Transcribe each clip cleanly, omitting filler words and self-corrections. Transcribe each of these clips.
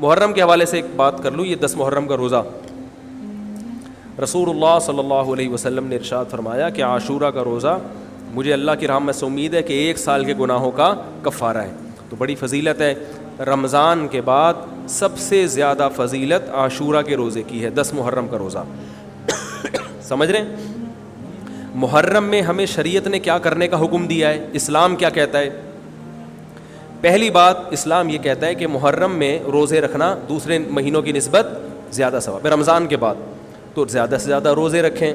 محرم کے حوالے سے ایک بات کر لوں. یہ 10 محرم کا روزہ, رسول اللہ صلی اللہ علیہ وسلم نے ارشاد فرمایا کہ عاشورہ کا روزہ مجھے اللہ کی رحمت سے امید ہے کہ 1 سال کے گناہوں کا کفارہ ہے. تو بڑی فضیلت ہے. رمضان کے بعد سب سے زیادہ فضیلت عاشورہ کے روزے کی ہے, 10 محرم کا روزہ. سمجھ رہے ہیں؟ محرم میں ہمیں شریعت نے کیا کرنے کا حکم دیا ہے, اسلام کیا کہتا ہے؟ پہلی بات, اسلام یہ کہتا ہے کہ محرم میں روزے رکھنا دوسرے مہینوں کی نسبت زیادہ ثواب ہے. رمضان کے بعد تو زیادہ سے زیادہ روزے رکھیں,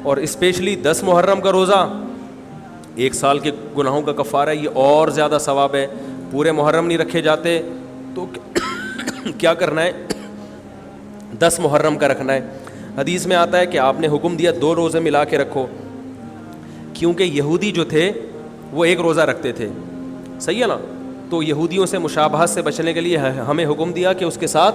اور اسپیشلی 10 محرم کا روزہ 1 سال کے گناہوں کا کفارہ ہے, یہ اور زیادہ ثواب ہے. پورے محرم نہیں رکھے جاتے تو کیا کرنا ہے, 10 محرم کا رکھنا ہے. حدیث میں آتا ہے کہ آپ نے حکم دیا 2 روزے ملا کے رکھو, کیونکہ یہودی جو تھے وہ 1 روزہ رکھتے تھے, صحیح ہے نا. تو یہودیوں سے مشابہت سے بچنے کے لیے ہمیں حکم دیا کہ اس کے ساتھ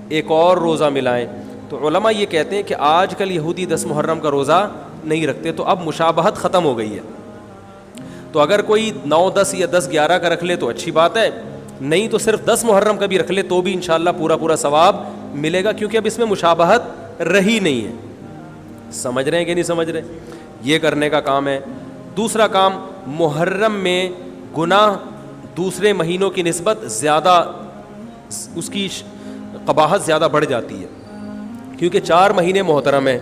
ایک اور روزہ ملائیں. تو علماء یہ کہتے ہیں کہ آج کل یہودی 10 محرم کا روزہ نہیں رکھتے, تو اب مشابہت ختم ہو گئی ہے. تو اگر کوئی 9, 10 یا 10, 11 کا رکھ لے تو اچھی بات ہے, نہیں تو صرف 10 محرم کا بھی رکھ لے تو بھی انشاءاللہ پورا ثواب ملے گا, کیونکہ اب اس میں مشابہت رہی نہیں ہے. سمجھ رہے ہیں کہ نہیں سمجھ رہے؟ یہ کرنے کا کام ہے. دوسرا کام, محرم میں گناہ دوسرے مہینوں کی نسبت زیادہ, اس کی قباحت زیادہ بڑھ جاتی ہے, کیونکہ 4 مہینے محترم ہیں,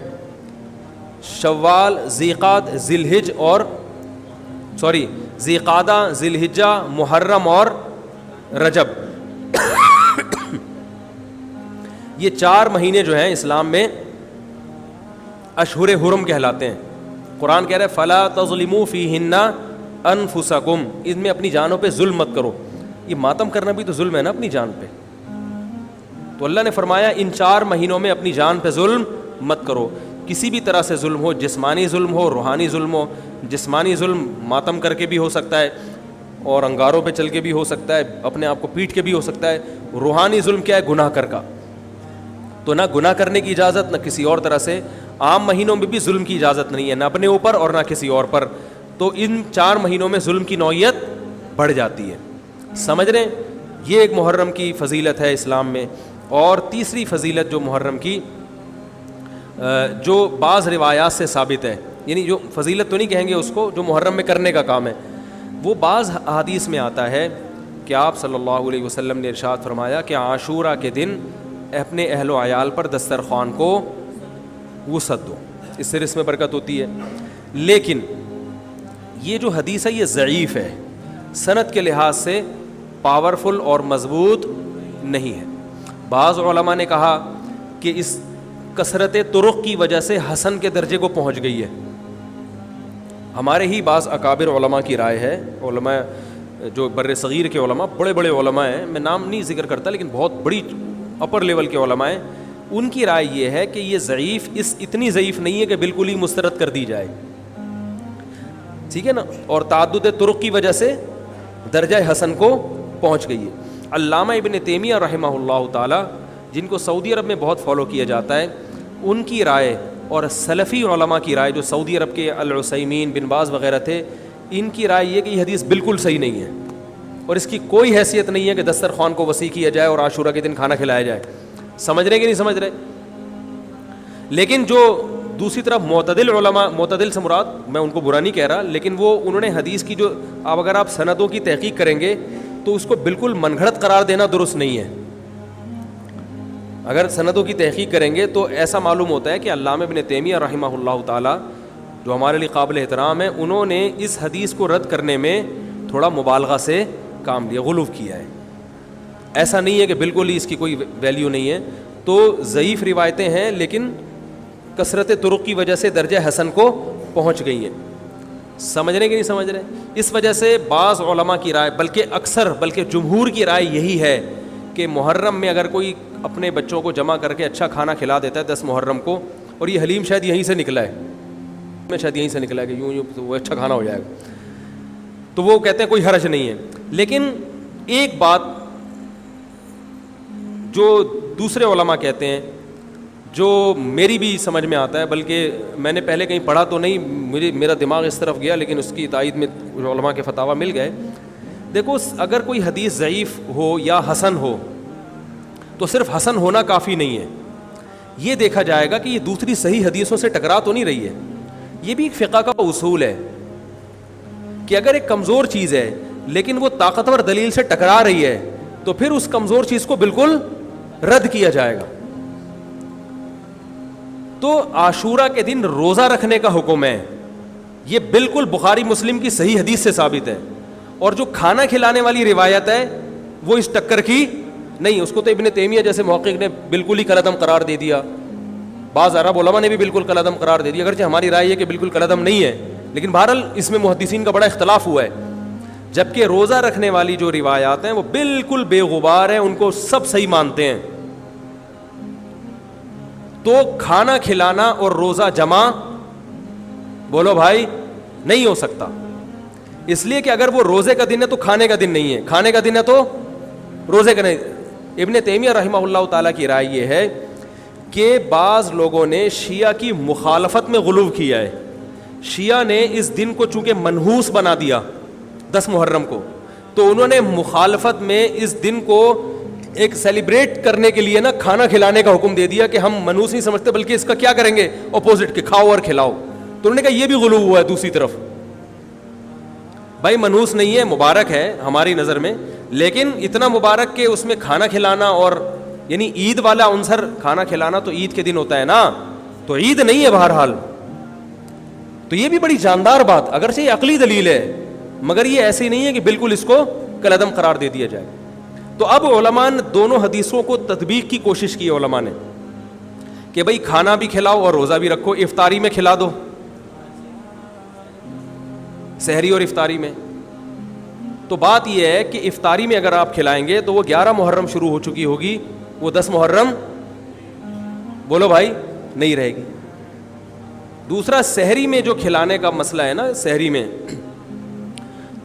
شوال, ذیقعدہ, ذیقعدہ, ذی الحجہ, محرم اور رجب. یہ 4 مہینے جو ہیں اسلام میں اشہر حرم کہلاتے ہیں. قرآن کہہ رہا ہے فلا تظلموا فیہن انفسکم, ان میں اپنی جانوں پہ ظلم مت کرو. یہ ماتم کرنا بھی تو ظلم ہے نا اپنی جان پہ. تو اللہ نے فرمایا ان 4 مہینوں میں اپنی جان پہ ظلم مت کرو. کسی بھی طرح سے ظلم ہو, جسمانی ظلم ہو, روحانی ظلم ہو. جسمانی ظلم ماتم کر کے بھی ہو سکتا ہے, اور انگاروں پہ چل کے بھی ہو سکتا ہے, اپنے آپ کو پیٹ کے بھی ہو سکتا ہے. روحانی ظلم کیا ہے؟ گناہ کر کا. تو نہ گناہ کرنے کی اجازت, نہ کسی اور طرح سے. عام مہینوں میں بھی ظلم کی اجازت نہیں ہے, نہ اپنے اوپر اور نہ کسی اور پر. تو ان 4 مہینوں میں ظلم کی نوعیت بڑھ جاتی ہے. سمجھ رہے ہیں؟ یہ ایک محرم کی فضیلت ہے اسلام میں. اور تیسری فضیلت جو محرم کی, جو بعض روایات سے ثابت ہے, یعنی جو فضیلت تو نہیں کہیں گے اس کو, جو محرم میں کرنے کا کام ہے, وہ بعض حدیث میں آتا ہے کہ آپ صلی اللہ علیہ وسلم نے ارشاد فرمایا کہ عاشورہ کے دن اپنے اہل و عیال پر دسترخوان کو وسعت دو, اس سے رزق میں برکت ہوتی ہے. لیکن یہ جو حدیث ہے یہ ضعیف ہے, سند کے لحاظ سے پاورفل اور مضبوط نہیں ہے. بعض علماء نے کہا کہ اس کثرت طرق کی وجہ سے حسن کے درجے کو پہنچ گئی ہے. ہمارے ہی بعض اکابر علماء کی رائے ہے, علماء جو بر صغیر کے علماء, بڑے بڑے علماء ہیں, میں نام نہیں ذکر کرتا لیکن بہت بڑی اپر لیول کے علماء ہیں, ان کی رائے یہ ہے کہ یہ ضعیف, اتنی ضعیف نہیں ہے کہ بالکل ہی مسترد کر دی جائے, ٹھیک ہے نا, اور تعدد طرق کی وجہ سے درجہ حسن کو پہنچ گئی ہے. علامہ ابن تیمیہ رحمہ اللہ تعالی, جن کو سعودی عرب میں بہت فالو کیا جاتا ہے, ان کی رائے اور سلفی علماء کی رائے, جو سعودی عرب کے العثیمین, بن باز وغیرہ تھے, ان کی رائے یہ کہ یہ حدیث بالکل صحیح نہیں ہے, اور اس کی کوئی حیثیت نہیں ہے کہ دسترخوان کو وسیع کیا جائے اور عاشورہ کے دن کھانا کھلایا جائے. سمجھ رہے کہ نہیں سمجھ رہے؟ لیکن جو دوسری طرف معتدل علماء, معتدل سے مراد میں ان کو برا نہیں کہہ رہا, لیکن وہ انہوں نے حدیث کی جو, اب اگر آپ سندوں کی تحقیق کریں گے تو اس کو بالکل من گھڑت قرار دینا درست نہیں ہے. اگر سندوں کی تحقیق کریں گے تو ایسا معلوم ہوتا ہے کہ علامہ ابن تیمیہ رحمہ اللہ تعالی, جو ہمارے لیے قابل احترام ہے, انہوں نے اس حدیث کو رد کرنے میں تھوڑا مبالغہ سے کام لیا, غلو کیا ہے. ایسا نہیں ہے کہ بالکل ہی اس کی کوئی ویلیو نہیں ہے. تو ضعیف روایتیں ہیں لیکن کثرت طرق کی وجہ سے درجہ حسن کو پہنچ گئی ہیں. سمجھ رہے کہ نہیں سمجھ رہے؟ اس وجہ سے بعض علماء کی رائے, بلکہ جمہور کی رائے یہی ہے کہ محرم میں اگر کوئی اپنے بچوں کو جمع کر کے اچھا کھانا کھلا دیتا ہے 10 محرم کو, اور یہ حلیم شاید یہیں سے نکلا ہے, شاید یہیں سے نکلا ہے کہ یوں وہ اچھا کھانا ہو جائے گا, تو وہ کہتے ہیں کوئی حرج نہیں ہے. لیکن ایک بات جو دوسرے علماء کہتے ہیں, جو میری بھی سمجھ میں آتا ہے, بلکہ میں نے پہلے کہیں پڑھا تو نہیں, میرا دماغ اس طرف گیا, لیکن اس کی تائید میں علماء کے فتاویٰ مل گئے. دیکھو, اگر کوئی حدیث ضعیف ہو یا حسن ہو تو صرف حسن ہونا کافی نہیں ہے, یہ دیکھا جائے گا کہ یہ دوسری صحیح حدیثوں سے ٹکرا تو نہیں رہی ہے. یہ بھی ایک فقہ کا اصول ہے کہ اگر ایک کمزور چیز ہے لیکن وہ طاقتور دلیل سے ٹکرا رہی ہے تو پھر اس کمزور چیز کو بالکل رد کیا جائے گا. تو عاشورہ کے دن روزہ رکھنے کا حکم ہے, یہ بالکل بخاری مسلم کی صحیح حدیث سے ثابت ہے. اور جو کھانا کھلانے والی روایت ہے وہ اس ٹکر کی نہیں, اس کو تو ابن تیمیہ جیسے محقق نے بالکل ہی کالعدم قرار دے دیا, بعض عرب علماء نے بھی بالکل کالعدم قرار دے دیا, اگرچہ ہماری رائے ہے کہ بالکل کالعدم نہیں ہے, لیکن بہرحال اس میں محدثین کا بڑا اختلاف ہوا ہے. جبکہ روزہ رکھنے والی جو روایات ہیں وہ بالکل بے غبار ہیں, ان کو سب صحیح مانتے ہیں. تو کھانا کھلانا اور روزہ جمع بولو بھائی نہیں ہو سکتا, اس لیے کہ اگر وہ روزے کا دن ہے تو کھانے کا دن نہیں ہے, کھانے کا دن ہے تو روزے کا نہیں. ابن تیمیہ رحمہ اللہ تعالیٰ کی رائے یہ ہے کہ بعض لوگوں نے شیعہ کی مخالفت میں غلو کیا ہے. شیعہ نے اس دن کو چونکہ منحوس بنا دیا 10 محرم کو, تو انہوں نے مخالفت میں اس دن کو ایک سیلیبریٹ کرنے کے لیے نا کھانا کھلانے کا حکم دے دیا کہ ہم منحوس نہیں سمجھتے بلکہ اس کا کیا کریں گے اپوزٹ, کہ کھاؤ اور کھلاؤ. تو انہوں نے کہا یہ بھی غلو ہوا ہے دوسری طرف. بھائی منحوس نہیں ہے, مبارک ہے ہماری نظر میں, لیکن اتنا مبارک کہ اس میں کھانا کھلانا اور یعنی عید والا عنصر کھانا کھلانا تو عید کے دن ہوتا ہے نا, تو عید نہیں ہے بہرحال. تو یہ بھی بڑی جاندار بات, اگرچہ یہ عقلی دلیل ہے مگر یہ ایسی نہیں ہے کہ بالکل اس کو کالعدم قرار دے دیا جائے. تو اب علماء نے دونوں حدیثوں کو تطبیق کی کوشش کی علماء نے کہ بھئی کھانا بھی کھلاؤ اور روزہ بھی رکھو, افطاری میں کھلا دو, سحری اور افطاری میں. تو بات یہ ہے کہ افطاری میں اگر آپ کھلائیں گے تو وہ 11 محرم شروع ہو چکی ہوگی, وہ 10 محرم بولو بھائی نہیں رہے گی. دوسرا سحری میں جو کھلانے کا مسئلہ ہے نا, سحری میں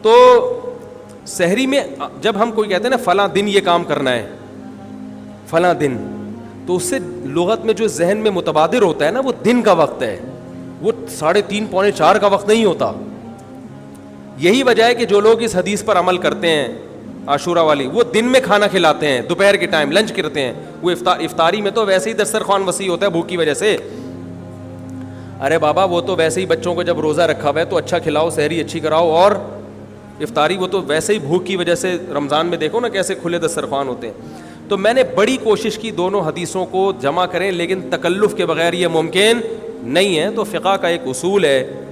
تو سحری میں جب ہم کوئی کہتے ہیں نا فلاں دن یہ کام کرنا ہے فلاں دن, تو اس سے لغت میں جو ذہن میں متبادر ہوتا ہے نا وہ دن کا وقت ہے, وہ 3:30 پونے 4 کا وقت نہیں ہوتا. یہی وجہ ہے کہ جو لوگ اس حدیث پر عمل کرتے ہیں عاشورہ والی, وہ دن میں کھانا کھلاتے ہیں, دوپہر کے ٹائم لنچ کرتے ہیں. وہ افطاری میں تو ویسے ہی دسترخوان وسیع ہوتا ہے بھوک کی وجہ سے. ارے بابا وہ تو ویسے ہی بچوں کو جب روزہ رکھا ہوا ہے تو اچھا کھلاؤ, سحری اچھی کراؤ, اور افطاری وہ تو ویسے ہی بھوک کی وجہ سے. رمضان میں دیکھو نا کیسے کھلے دسترخوان ہوتے ہیں. تو میں نے بڑی کوشش کی دونوں حدیثوں کو جمع کریں, لیکن تکلف کے بغیر یہ ممکن نہیں ہے. تو فقہ کا ایک اصول ہے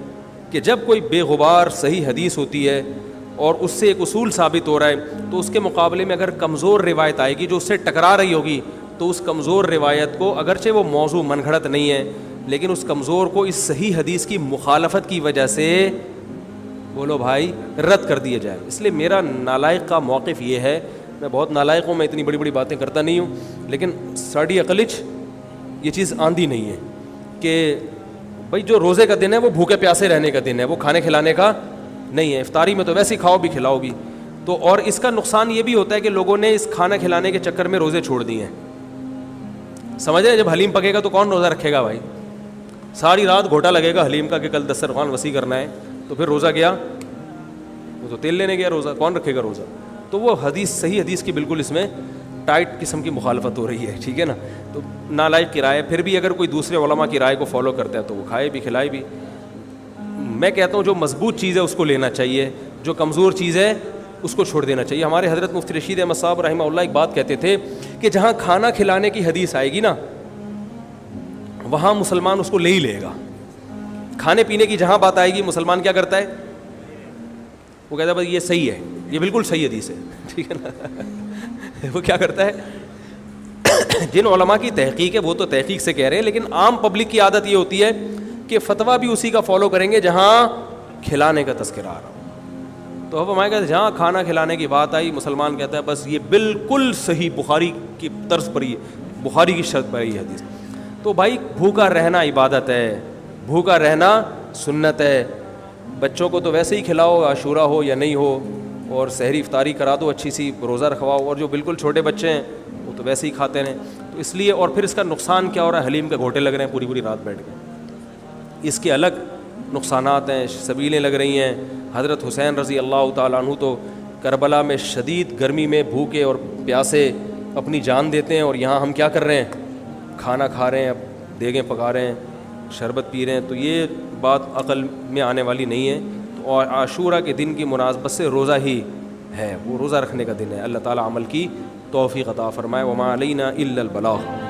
کہ جب کوئی بے غبار صحیح حدیث ہوتی ہے اور اس سے ایک اصول ثابت ہو رہا ہے, تو اس کے مقابلے میں اگر کمزور روایت آئے گی جو اس سے ٹکرا رہی ہوگی, تو اس کمزور روایت کو اگرچہ وہ موضوع من گھڑت نہیں ہے لیکن اس کمزور کو اس صحیح حدیث کی مخالفت کی وجہ سے بولو بھائی رد کر دیا جائے. اس لیے میرا نالائق کا موقف یہ ہے, میں بہت نالائق ہوں, میں اتنی بڑی بڑی باتیں کرتا نہیں ہوں, لیکن ساڑی عقلچ یہ چیز آندھی نہیں ہے کہ بھائی جو روزے کا دن ہے وہ بھوکے پیاسے رہنے کا دن ہے, وہ کھانے کھلانے کا نہیں ہے. افطاری میں تو ویسے ہی کھاؤ بھی کھلاؤ بھی. تو اور اس کا نقصان یہ بھی ہوتا ہے کہ لوگوں نے اس کھانا کھلانے کے چکر میں روزے چھوڑ دیے ہیں. سمجھ رہے ہیں, جب حلیم پکے گا تو کون روزہ رکھے گا بھائی, ساری رات گھوٹا لگے گا حلیم کا کہ کل دسترخوان وسیع کرنا ہے, تو پھر روزہ گیا, وہ تو تیل لینے گیا, روزہ کون رکھے گا روزہ. تو وہ حدیث صحیح حدیث کی بالکل اس میں ٹائٹ قسم کی مخالفت ہو رہی ہے, ٹھیک ہے نا. تو نالائق کی رائے, پھر بھی اگر کوئی دوسرے علماء کی رائے کو فالو کرتا ہے تو وہ کھائے بھی کھلائے بھی. میں کہتا ہوں جو مضبوط چیز ہے اس کو لینا چاہیے, جو کمزور چیز ہے اس کو چھوڑ دینا چاہیے. ہمارے حضرت مفتی رشید احمد صاحب رحمہ اللہ ایک بات کہتے تھے کہ جہاں کھانا کھلانے کی حدیث آئے گی نا وہاں مسلمان اس کو لے ہی لے گا. کھانے پینے کی جہاں بات آئے گی مسلمان کیا کرتا ہے, وہ کہتا ہے بھائی یہ صحیح ہے, یہ بالکل صحیح حدیث ہے, ٹھیک ہے نا. وہ کیا کرتا ہے, جن علماء کی تحقیق ہے وہ تو تحقیق سے کہہ رہے ہیں, لیکن عام پبلک کی عادت یہ ہوتی ہے کہ فتویٰ بھی اسی کا فالو کریں گے جہاں کھلانے کا تذکرہ آ رہا. تو اب ہمارے کہتے جہاں کھانا کھلانے کی بات آئی مسلمان کہتا ہے بس یہ بالکل صحیح بخاری کی طرز پر, یہ بخاری کی شرط پر یہ حدیث. تو بھائی بھوکا رہنا عبادت ہے, بھوکا رہنا سنت ہے. بچوں کو تو ویسے ہی کھلاؤ عاشورہ ہو یا نہیں ہو, اور سحری افطاری کرا دو, اچھی سی روزہ رکھواؤ, اور جو بالکل چھوٹے بچے ہیں وہ تو ویسے ہی کھاتے ہیں. تو اس لیے, اور پھر اس کا نقصان کیا ہو رہا ہے, حلیم کے گھوٹے لگ رہے ہیں پوری پوری رات بیٹھ کے, اس کے الگ نقصانات ہیں, سبیلیں لگ رہی ہیں. حضرت حسین رضی اللہ تعالیٰ عنہ تو کربلا میں شدید گرمی میں بھوکے اور پیاسے اپنی جان دیتے ہیں اور یہاں ہم کیا کر رہے ہیں, کھانا کھا رہے ہیں, اب دیگیں پکا رہے ہیں, شربت پی رہے ہیں. تو یہ بات عقل میں آنے والی نہیں ہے. اور عاشورہ کے دن کی مناسبت سے روزہ ہی ہے, وہ روزہ رکھنے کا دن ہے. اللہ تعالیٰ عمل کی توفیق عطا فرمائے. وما علینا الا البلاغ.